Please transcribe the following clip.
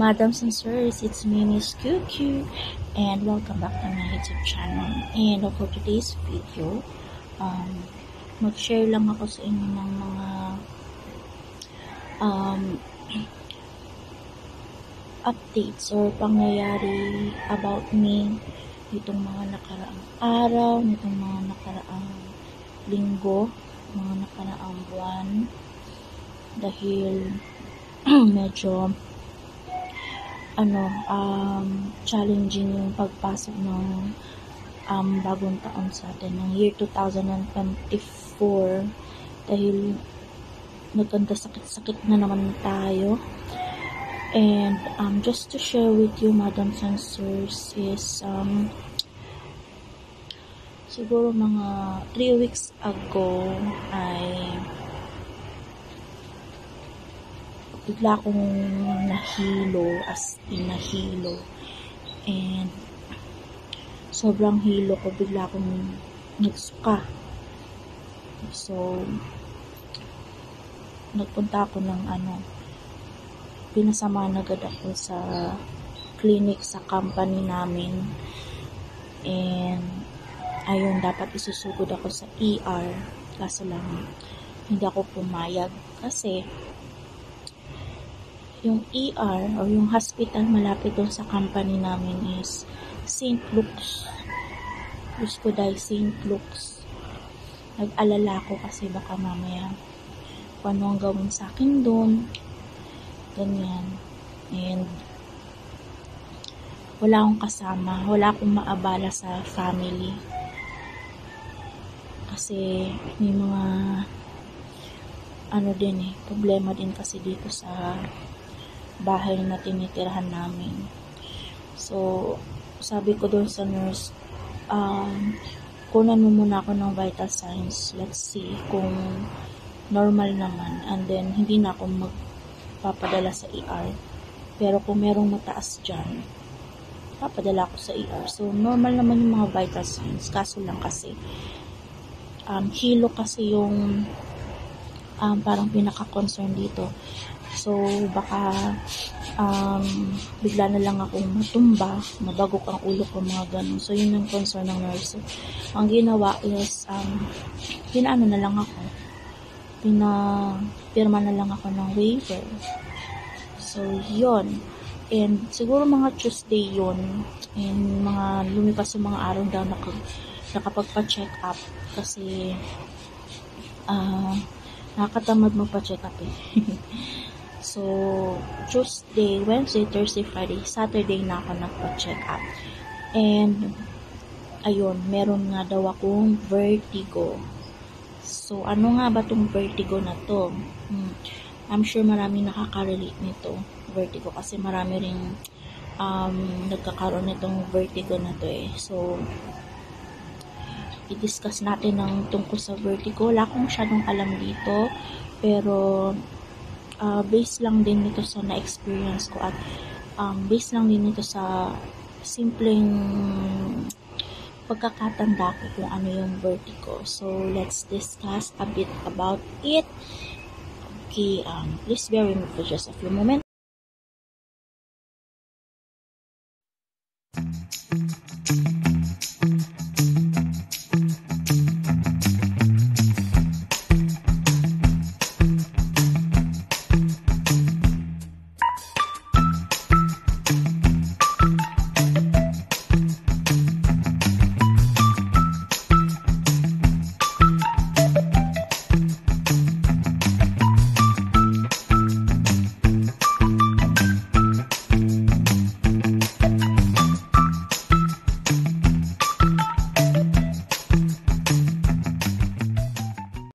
madams and sirs, it's me, Miss QQ, and welcome back to my YouTube channel. And for today's video, mag-share lang ako sa inyo ng mga updates or pangyayari about me nitong mga nakaraang araw, nitong mga nakaraang linggo, mga nakaraang buwan, dahil medyo challenging yung pagpasok ng bagong taon sa atin ng year 2024 dahil nagkanda sakit-sakit na naman tayo. And just to share with you, madams and sirs, is siguro mga 3 weeks ago ay bigla akong nahilo, as in nahilo, and sobrang hilo ko, bigla akong nagsuka. So nagpunta ako ng pinasamahan agad ako sa clinic sa company namin, and ayun, dapat isusugod ako sa ER, kaso lang hindi ako pumayag kasi yung ER o yung hospital malapit doon sa company namin is St. Luke's. Gusto ko dahil St. Luke's. Nag-alala ko kasi baka mamaya kung ano ang gawin sa akin doon. Ganyan. And wala akong kasama. Wala akong maabala sa family. Kasi may mga problema din kasi dito sa bahay na tinitirahan namin. So, sabi ko doon sa nurse, kunan mo muna ako ng vital signs. Let's see kung normal naman. And then, hindi na ako magpapadala sa ER. Pero kung merong mataas dyan, papadala ako sa ER. So, normal naman yung mga vital signs. Kaso lang kasi, hilo kasi yung parang pinaka-concern dito. So, baka bigla na lang akong matumba, mabagok ang ulo ko, mga ganun. So, yun yung concern ng nurse. So, ang ginawa is, pinaano na lang ako. Pinapirma na lang ako ng waiver. So, yun. And, siguro mga Tuesday yun. And, lumipas yung mga araw daw nakapagpa-check up. Kasi, nakakatamad magpa-check up eh. So, Tuesday, Wednesday, Thursday, Friday, Saturday na ako nagpa-check up. And, ayun, meron nga daw akong vertigo. So, ano nga ba tong vertigo na to? I'm sure marami nakaka-relate nito, vertigo, kasi marami ring nagkakaroon nitong vertigo na to eh. So, i-discuss natin ng tungkol sa vertigo. Wala akong masyadong alam dito, pero based lang din nito sa na-experience ko at based lang din nito sa simpleng pagkakatanda ko kung ano yung vertigo. So, let's discuss a bit about it. Okay, please bear with me for just a few moments.